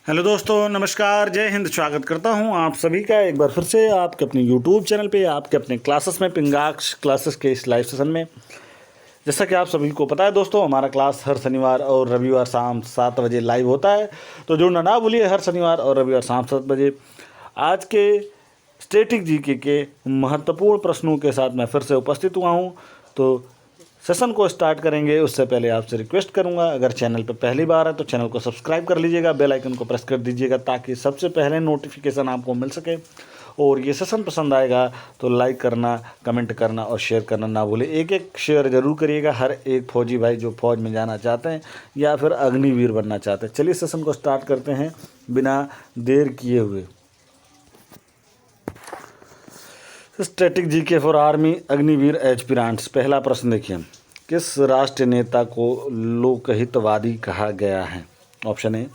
Hello दोस्तों, नमस्कार, जय हिंद। स्वागत करता हूं आप सभी का एक बार फिर से आपके अपने यूट्यूब चैनल पे, आपके अपने क्लासेस में, पिंगाक्ष क्लासेस के इस लाइव सेशन में। जैसा कि आप सभी को पता है दोस्तों, हमारा क्लास हर शनिवार और रविवार शाम 7 बजे लाइव होता है। तो जुड़ना ना भूलिए, हर शनिवार और रविवार शाम 7 बजे। आज के स्टैटिक जीके के महत्वपूर्ण प्रश्नों के साथ मैं फिर से उपस्थित हुआ हूँ। तो सेशन को स्टार्ट करेंगे उससे पहले आपसे रिक्वेस्ट करूंगा, अगर चैनल पर पहली बार है तो चैनल को सब्सक्राइब कर लीजिएगा, बेल आइकन को प्रेस कर दीजिएगा ताकि सबसे पहले नोटिफिकेशन आपको मिल सके। और ये सेशन पसंद आएगा तो लाइक करना, कमेंट करना और शेयर करना ना भूलें। एक एक शेयर जरूर करिएगा हर एक फौजी भाई जो फौज में जाना चाहते हैं या फिर अग्निवीर बनना चाहते हैं। चलिए सेशन को स्टार्ट करते हैं बिना देर किए हुए। Static GK for army Agniveer aspirants. पहला प्रश्न देखिए, किस राष्ट्रीय नेता को लोकहितवादी कहा गया है? Option A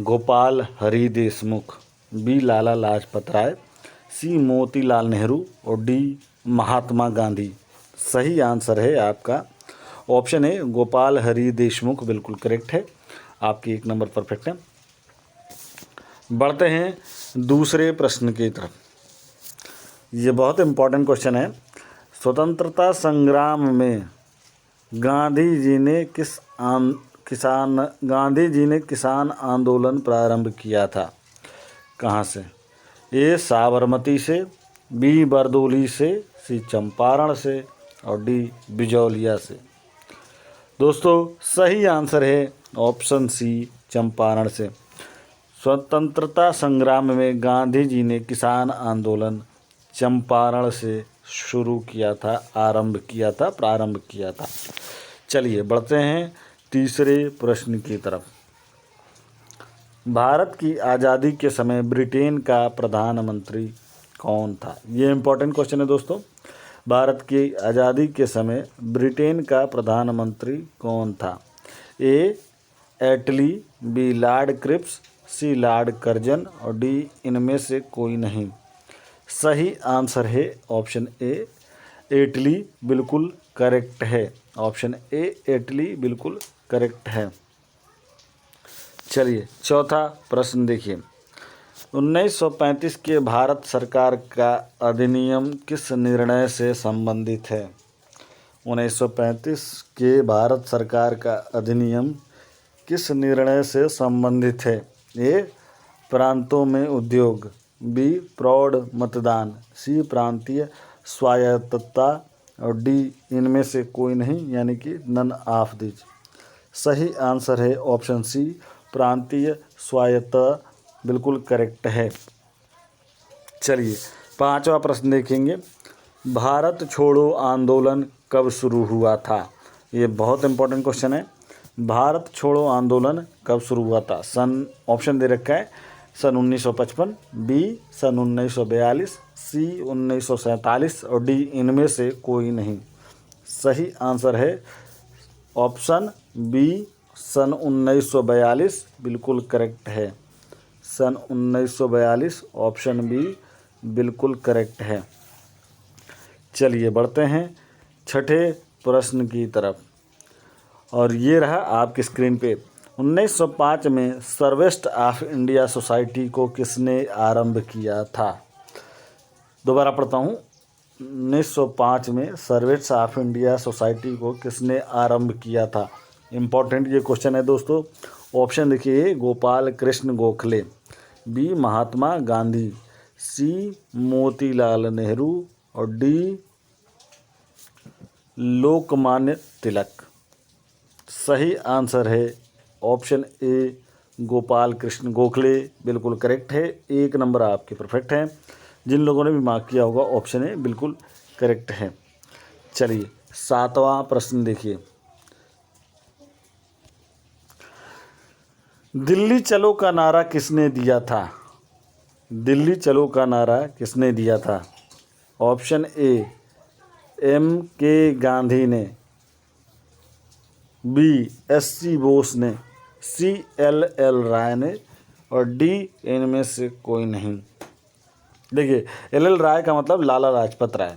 Gopal Hari Deshmukh, B Lala Lajpat Rai, C Motilal Nehru और डी महात्मा गांधी। सही आंसर है आपका ऑप्शन ए गोपाल हरि देशमुख, बिल्कुल करेक्ट है। आपकी 1 नंबर परफेक्ट है। बढ़ते हैं दूसरे प्रश्न की तरफ। ये बहुत इम्पोर्टेंट क्वेश्चन है। स्वतंत्रता संग्राम में गांधी जी ने किसान आंदोलन प्रारंभ किया था? कहाँ से? ए साबरमती से, बी बरदोली से, सी चंपारण से और डी बिजौलिया से। दोस्तों सही आंसर है ऑप्शन सी चंपारण से। स्वतंत्रता संग्राम में गांधी जी ने किसान आंदोलन चंपारण से शुरू किया था, प्रारंभ किया था। चलिए बढ़ते हैं तीसरे प्रश्न की तरफ। भारत की आज़ादी के समय ब्रिटेन का प्रधानमंत्री कौन था? ये इम्पोर्टेंट क्वेश्चन है दोस्तों। भारत की आज़ादी के समय ब्रिटेन का प्रधानमंत्री कौन था? ए एटली, बी लॉर्ड क्रिप्स, सी लॉर्ड कर्जन और डी इनमें से कोई नहीं। सही आंसर है ऑप्शन ए एटली, बिल्कुल करेक्ट है। ऑप्शन ए एटली बिल्कुल करेक्ट है। चलिए चौथा प्रश्न देखिए, 1935 के भारत सरकार का अधिनियम किस निर्णय से संबंधित है? 1935 के भारत सरकार का अधिनियम किस निर्णय से संबंधित है? ए प्रांतों में उद्योग, बी प्रौढ़ मतदान, सी प्रांतीय स्वायत्तता और डी इनमें से कोई नहीं, यानी कि नन ऑफ दिस। सही आंसर है ऑप्शन सी प्रांतीय स्वायत्तता, बिल्कुल करेक्ट है। चलिए पांचवा प्रश्न देखेंगे, भारत छोड़ो आंदोलन कब शुरू हुआ था? ये बहुत इंपॉर्टेंट क्वेश्चन है। भारत छोड़ो आंदोलन कब शुरू हुआ था? ऑप्शन दे रखा है सन 1955, बी सन 1942, सी 1947 और डी इनमें से कोई नहीं। सही आंसर है ऑप्शन बी सन 1942, बिल्कुल करेक्ट है। सन 1942 ऑप्शन बी बिल्कुल करेक्ट है। चलिए बढ़ते हैं छठे प्रश्न की तरफ, और ये रहा आपकी स्क्रीन पे। 1905 में सर्वेस्ट ऑफ इंडिया सोसाइटी को किसने आरंभ किया था? दोबारा पढ़ता हूँ, 1905 में सर्वेस्ट ऑफ इंडिया सोसाइटी को किसने आरंभ किया था? इम्पोर्टेंट ये क्वेश्चन है दोस्तों। ऑप्शन देखिए, गोपाल कृष्ण गोखले, बी महात्मा गांधी, सी मोतीलाल नेहरू और डी लोकमान्य तिलक। सही आंसर है ऑप्शन ए गोपाल कृष्ण गोखले, बिल्कुल करेक्ट है। 1 नंबर आपके परफेक्ट हैं। जिन लोगों ने भी मार्क किया होगा ऑप्शन ए बिल्कुल करेक्ट है। चलिए सातवां प्रश्न देखिए, दिल्ली चलो का नारा किसने दिया था? दिल्ली चलो का नारा किसने दिया था? ऑप्शन ए एम के गांधी ने, बी एस.सी. बोस ने, सी एल राय ने और डी इनमें से कोई नहीं। देखिए एल राय का मतलब लाला लाजपत राय,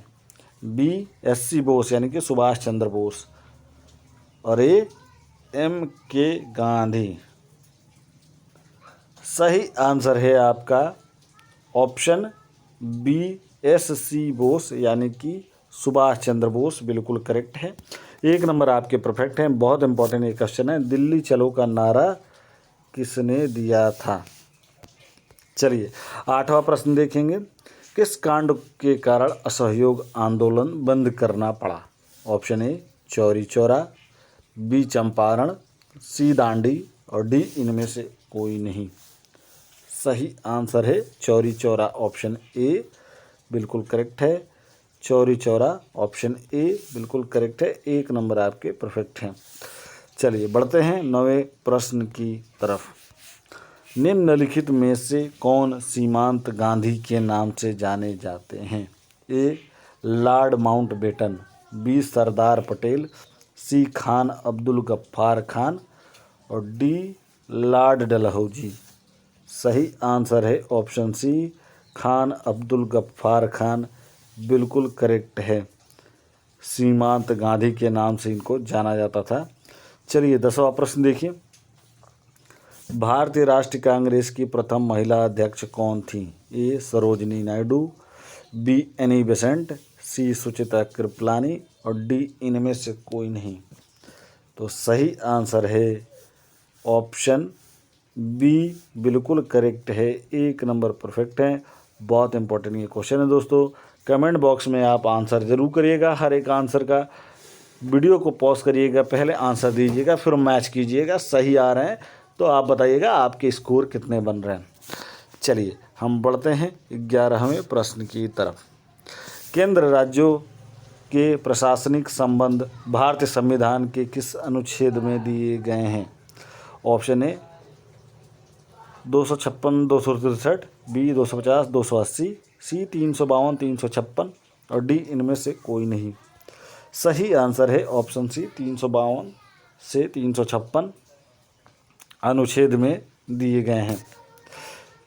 बी एस.सी. बोस यानी कि सुभाष चंद्र बोस और ए एम के गांधी। सही आंसर है आपका ऑप्शन बी एस.सी. बोस यानी कि सुभाष चंद्र बोस, बिल्कुल करेक्ट है। 1 नंबर आपके परफेक्ट हैं। बहुत इंपॉर्टेंट ये क्वेश्चन है, दिल्ली चलो का नारा किसने दिया था। चलिए 8वां प्रश्न देखेंगे, किस कांड के कारण असहयोग आंदोलन बंद करना पड़ा। Option A Chauri Chaura, B Champaran, C Dandi और डी इनमें से कोई नहीं। सही आंसर है चौरी चौरा, ऑप्शन ए बिल्कुल करेक्ट है। चौरी चौरा ऑप्शन ए बिल्कुल करेक्ट है। 1 नंबर आपके परफेक्ट हैं। चलिए बढ़ते हैं 9वें प्रश्न की तरफ। निम्नलिखित में से कौन सीमांत गांधी के नाम से जाने जाते हैं। ए Lord Mountbatten, B Sardar Patel, सी खान अब्दुल गफ्फार खान और डी लॉर्ड डलहौजी। सही आंसर है ऑप्शन सी खान अब्दुल गफ्फार खान, बिल्कुल करेक्ट है। सीमांत गांधी के नाम से इनको जाना जाता था। चलिए 10वां प्रश्न देखिए, भारतीय राष्ट्रीय कांग्रेस की प्रथम महिला अध्यक्ष कौन थी। A Sarojini Naidu, B Annie Besant, C Sucheta Kripalani और डी इनमें से कोई नहीं। तो सही आंसर है ऑप्शन बी बिल्कुल करेक्ट है। 1 नंबर परफेक्ट है। बहुत इंपॉर्टेंट ये क्वेश्चन है दोस्तों। कमेंट बॉक्स में आप आंसर ज़रूर करिएगा। हर एक आंसर का वीडियो को पॉज करिएगा, पहले आंसर दीजिएगा, फिर मैच कीजिएगा। सही आ रहे हैं तो आप बताइएगा आपके स्कोर कितने बन रहे हैं। चलिए हम बढ़ते हैं 11वें प्रश्न की तरफ। केंद्र राज्यों के प्रशासनिक संबंध भारतीय संविधान के किस अनुच्छेद में दिए गए हैं। ऑप्शन ए 256, 263, बी 250, 280, सी 352, 356 और डी इनमें से कोई नहीं। सही आंसर है ऑप्शन सी 352 से 356 अनुच्छेद में दिए गए हैं।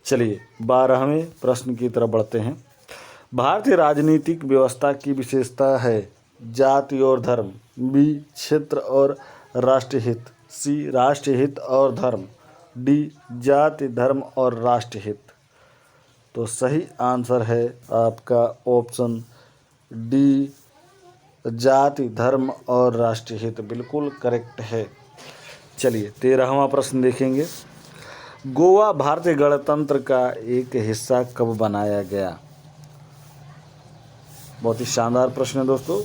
चलिए 12वें प्रश्न की तरफ बढ़ते हैं। भारतीय राजनीतिक व्यवस्था की विशेषता है जाति और धर्म, बी क्षेत्र और राष्ट्रीय हित, सी राष्ट्रीय हित और धर्म, डी जाति धर्म और राष्ट्रीय हित। तो सही आंसर है आपका ऑप्शन डी जाति धर्म और राष्ट्रीय हित, बिल्कुल करेक्ट है। चलिए 13वां प्रश्न देखेंगे, गोवा भारतीय गणतंत्र का एक हिस्सा कब बनाया गया। बहुत ही शानदार प्रश्न है दोस्तों,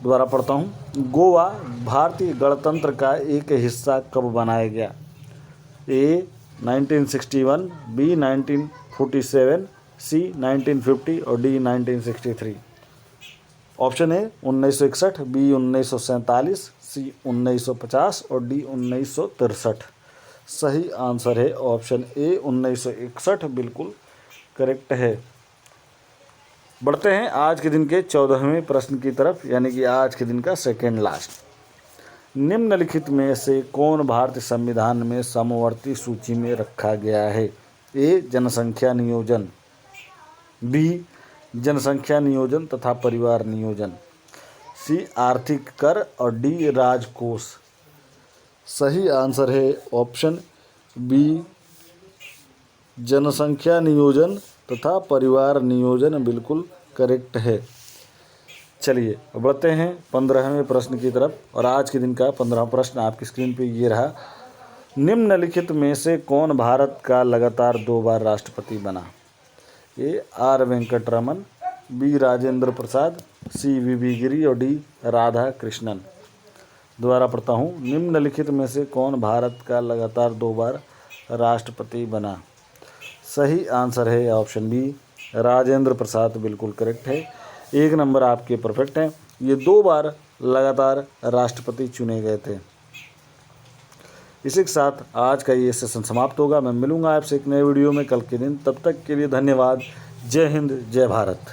दोबारा पढ़ता हूँ। गोवा भारतीय गणतंत्र का एक हिस्सा कब बनाया गया। ए 1961, बी 1947, सी 1950 और डी 1963। ऑप्शन ए 1961, बी 1947, सी 1950 और डी 1963। सही आंसर है ऑप्शन ए 1961, बिल्कुल करेक्ट है। बढ़ते हैं आज के दिन के 14वें प्रश्न की तरफ, यानी कि आज के दिन का सेकेंड लास्ट। निम्नलिखित में से कौन भारतीय संविधान में समवर्ती सूची में रखा गया है। ए जनसंख्या नियोजन, बी जनसंख्या नियोजन तथा परिवार नियोजन, सी आर्थिक कर और डी राजकोष। सही आंसर है ऑप्शन बी जनसंख्या नियोजन तथा परिवार नियोजन, बिल्कुल करेक्ट है। चलिए बढ़ते हैं 15वें प्रश्न की तरफ, और आज के दिन का 15वां प्रश्न आपकी स्क्रीन पे ये रहा। निम्नलिखित में से कौन भारत का लगातार 2 बार राष्ट्रपति बना। A R Venkataraman, B Rajendra Prasad, C V Giri और डी राधा कृष्णन। दोबारा पढ़ता हूँ, निम्नलिखित में से कौन भारत का लगातार 2 बार राष्ट्रपति बना। सही आंसर है ऑप्शन बी राजेंद्र प्रसाद, बिल्कुल करेक्ट है। 1 नंबर आपके परफेक्ट हैं। ये 2 बार लगातार राष्ट्रपति चुने गए थे। इसी के साथ आज का ये सेशन समाप्त होगा। मैं मिलूंगा आपसे एक नए वीडियो में कल के दिन। तब तक के लिए धन्यवाद। जय हिंद, जय भारत।